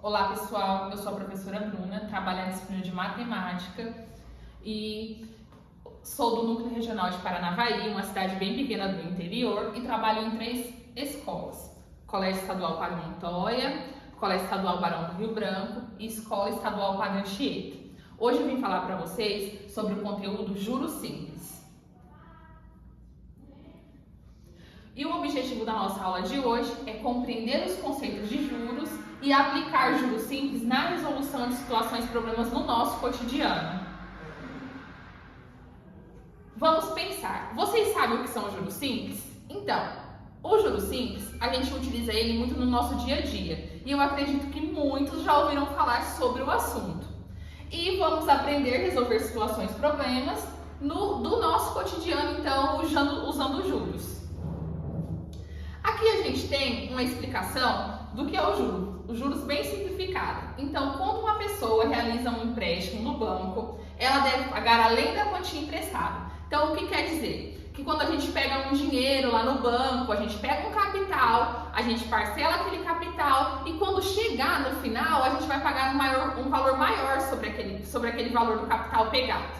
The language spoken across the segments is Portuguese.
Olá pessoal, eu sou a professora Bruna, trabalho na disciplina de matemática e sou do Núcleo Regional de Paranavaí, uma cidade bem pequena do interior, e trabalho em 3 escolas: Colégio Estadual Padre Montoya, Colégio Estadual Barão do Rio Branco e Escola Estadual Padre Anchieta. Hoje eu vim falar para vocês sobre o conteúdo Juros Simples. E o objetivo da nossa aula de hoje é compreender os conceitos de juros e aplicar juros simples na resolução de situações e problemas no nosso cotidiano. Vamos pensar. Vocês sabem o que são juros simples? Então, o juros simples, a gente utiliza ele muito no nosso dia a dia. E eu acredito que muitos já ouviram falar sobre o assunto. E vamos aprender a resolver situações e problemas do nosso cotidiano, então, usando juros. Aqui a gente tem uma explicação do que é o juro, os juros bem simplificado. Então, quando uma pessoa realiza um empréstimo no banco, ela deve pagar além da quantia emprestada. Então, o que quer dizer? Que quando a gente pega um dinheiro lá no banco, a gente pega um capital, a gente parcela aquele capital e quando chegar no final, a gente vai pagar um valor maior sobre aquele valor do capital pegado.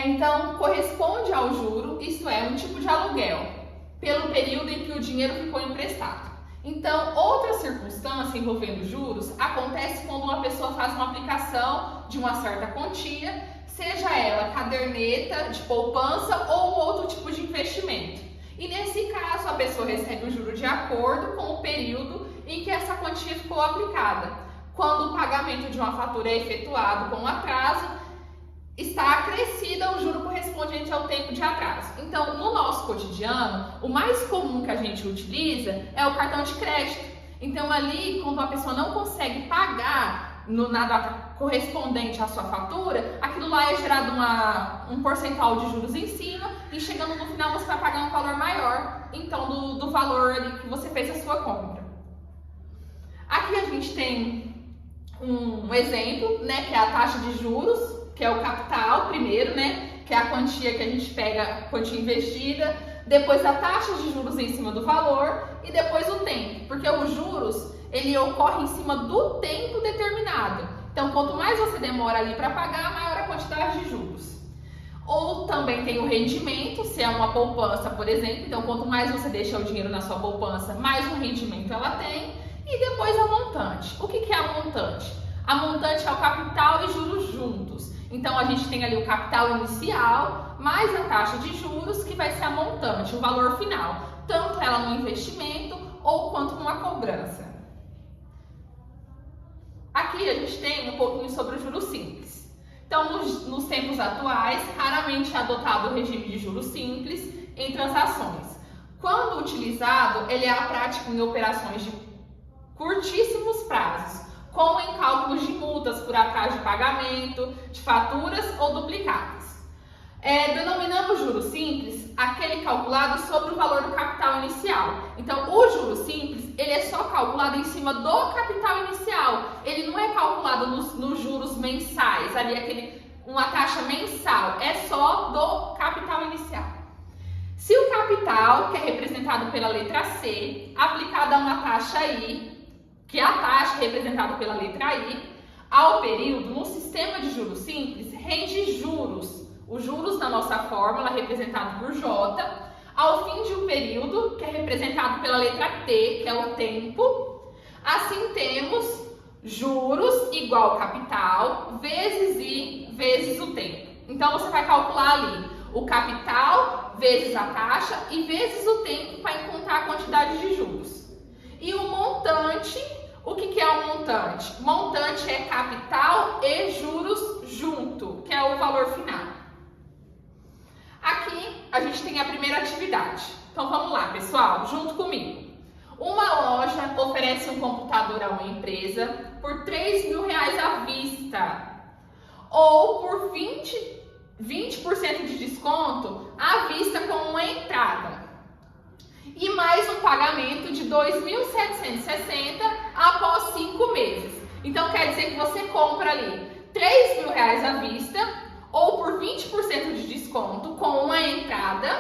Então, corresponde ao juro, isto é, um tipo de aluguel, pelo período em que o dinheiro ficou emprestado. Então, outra circunstância envolvendo juros acontece quando uma pessoa faz uma aplicação de uma certa quantia, seja ela caderneta de poupança ou um outro tipo de investimento. E nesse caso, a pessoa recebe o juro de acordo com o período em que essa quantia ficou aplicada. Quando o pagamento de uma fatura é efetuado com atraso, está acrescida o juro correspondente ao tempo de atraso. Então, no nosso cotidiano, o mais comum que a gente utiliza é o cartão de crédito. Então, ali, quando a pessoa não consegue pagar na data correspondente à sua fatura, aquilo lá é gerado um percentual de juros em cima e chegando no final você vai pagar um valor maior, então, do valor ali que você fez a sua compra. Aqui a gente tem um exemplo, né, que é a taxa de juros, que é o capital primeiro, né, que é a quantia que a gente pega, a quantia investida, depois a taxa de juros em cima do valor e depois o tempo, porque os juros, ele ocorre em cima do tempo determinado. Então, quanto mais você demora ali para pagar, maior a quantidade de juros. Ou também tem o rendimento, se é uma poupança, por exemplo, então quanto mais você deixa o dinheiro na sua poupança, mais um rendimento ela tem. E depois a montante. O que é a montante? A montante é o capital e juros juntos. Então, a gente tem ali o capital inicial, mais a taxa de juros, que vai ser a montante, o valor final. Tanto ela no investimento ou quanto numa cobrança. Aqui a gente tem um pouquinho sobre o juros simples. Então, nos tempos atuais, raramente é adotado o regime de juros simples em transações. Quando utilizado, ele é a prática em operações de curtíssimos prazos, como em cálculos de multas por atraso de pagamento, de faturas ou duplicados. Denominamos juros simples aquele calculado sobre o valor do capital inicial. Então, o juros simples, ele é só calculado em cima do capital inicial. Ele não é calculado nos juros mensais, ali uma taxa mensal, é só do capital inicial. Se o capital, que é representado pela letra C, aplicado a uma taxa I, que é a taxa representada pela letra I, ao período, no sistema de juros simples, rende juros. Os juros na nossa fórmula, representado por J, ao fim de um período, que é representado pela letra T, que é o tempo. Assim temos juros igual capital, vezes I, vezes o tempo. Então, você vai calcular ali o capital, vezes a taxa e vezes o tempo para encontrar a quantidade de juros. E o montante, o que é o montante? Montante é capital e juros junto, que é o valor final. Aqui a gente tem a primeira atividade. Então vamos lá, pessoal, junto comigo. Uma loja oferece um computador a uma empresa por R$3.000 à vista ou por 20% de desconto à vista com uma entrada. E mais um pagamento de R$2.760 após 5 meses. Então, quer dizer que você compra ali R$3.000 à vista ou por 20% de desconto com uma entrada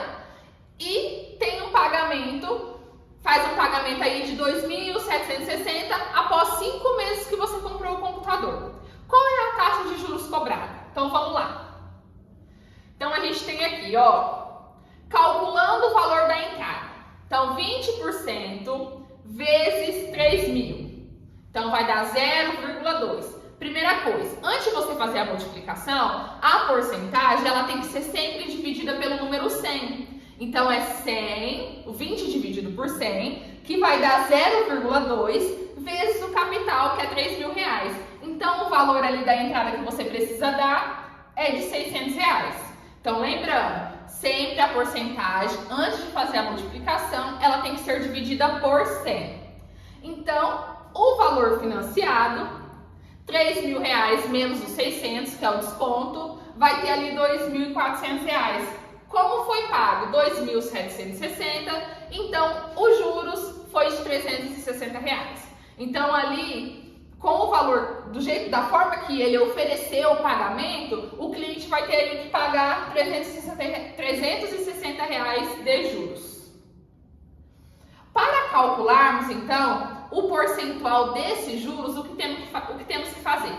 e tem um pagamento, faz um pagamento aí de R$2.760 após 5 mil vezes 3 mil. Então, vai dar 0,2. Primeira coisa, antes de você fazer a multiplicação, a porcentagem ela tem que ser sempre dividida pelo número 100. Então, é 100, 20 dividido por 100, que vai dar 0,2 vezes o capital, que é 3 mil reais. Então, o valor ali da entrada que você precisa dar é de 600 reais. Então, lembrando, sempre a porcentagem, antes de fazer a multiplicação, ela tem que ser dividida por 100. Então, o valor financiado, 3 mil reais menos os 600, que é o desconto, vai ter ali 2.400 reais. Como foi pago 2.760, então os juros foi de 360 reais. Então ali, com o valor, da forma que ele ofereceu o pagamento, o cliente vai ter que pagar 360 reais de juros. Para calcularmos então o percentual desses juros, o que temos que fazer?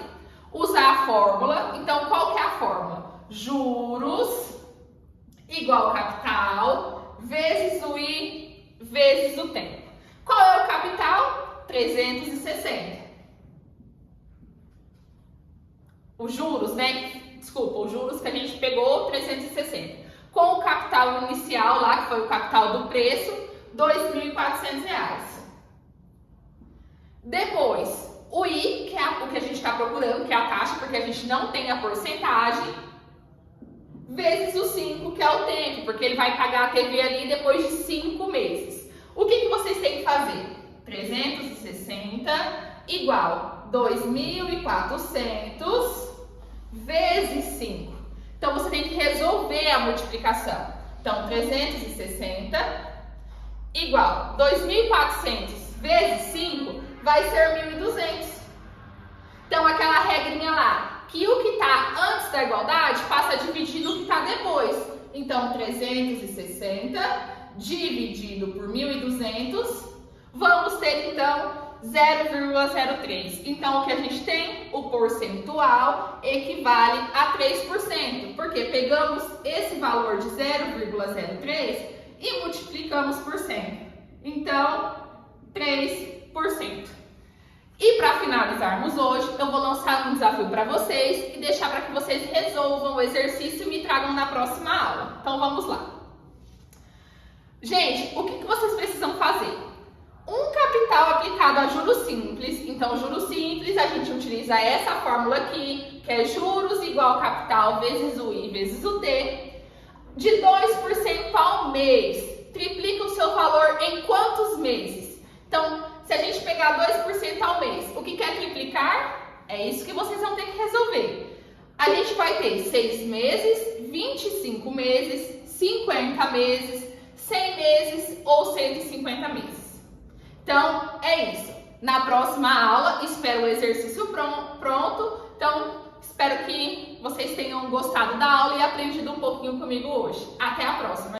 Usar a fórmula. Então, qual que é a fórmula? Juros igual capital vezes o I vezes o tempo. Qual é o capital? 360. Os juros, né? Desculpa, os juros que a gente pegou, 360. Com o capital inicial lá, que foi o capital do preço, R$2.400. Depois, o I, que é o que a gente está procurando, que é a taxa, porque a gente não tem a porcentagem, vezes o 5, que é o tempo, porque ele vai pagar a TV ali depois de 5 meses. O que vocês têm que fazer? 360 igual 2.400 vezes 5. Então, você tem que resolver a multiplicação. Então, 360 igual 2.400 vezes 5 vai ser 1.200. Então, aquela regrinha lá, que o que está antes da igualdade passa a dividir no que está depois. Então, 360 dividido por 1.200, vamos ter, então, 0,03. Então, o que a gente tem? O percentual equivale a 3%, porque pegamos esse valor de 0,03 e multiplicamos por 100. Então, 3%. E para finalizarmos hoje, eu vou lançar um desafio para vocês e deixar para que vocês resolvam o exercício e me tragam na próxima aula. Então, vamos lá. Gente, o que vocês precisam fazer? Um capital aplicado a juros simples. Então, juros simples, a gente utiliza essa fórmula aqui, que é juros igual capital vezes o I vezes o T, de 2% ao mês. Triplica o seu valor em quantos meses? Então, se a gente pegar 2% ao mês, o que quer triplicar? É isso que vocês vão ter que resolver. A gente vai ter 6 meses, 25 meses, 50 meses, 100 meses ou 150 meses. Então, é isso. Na próxima aula, espero o exercício pronto. Então, espero que vocês tenham gostado da aula e aprendido um pouquinho comigo hoje. Até a próxima!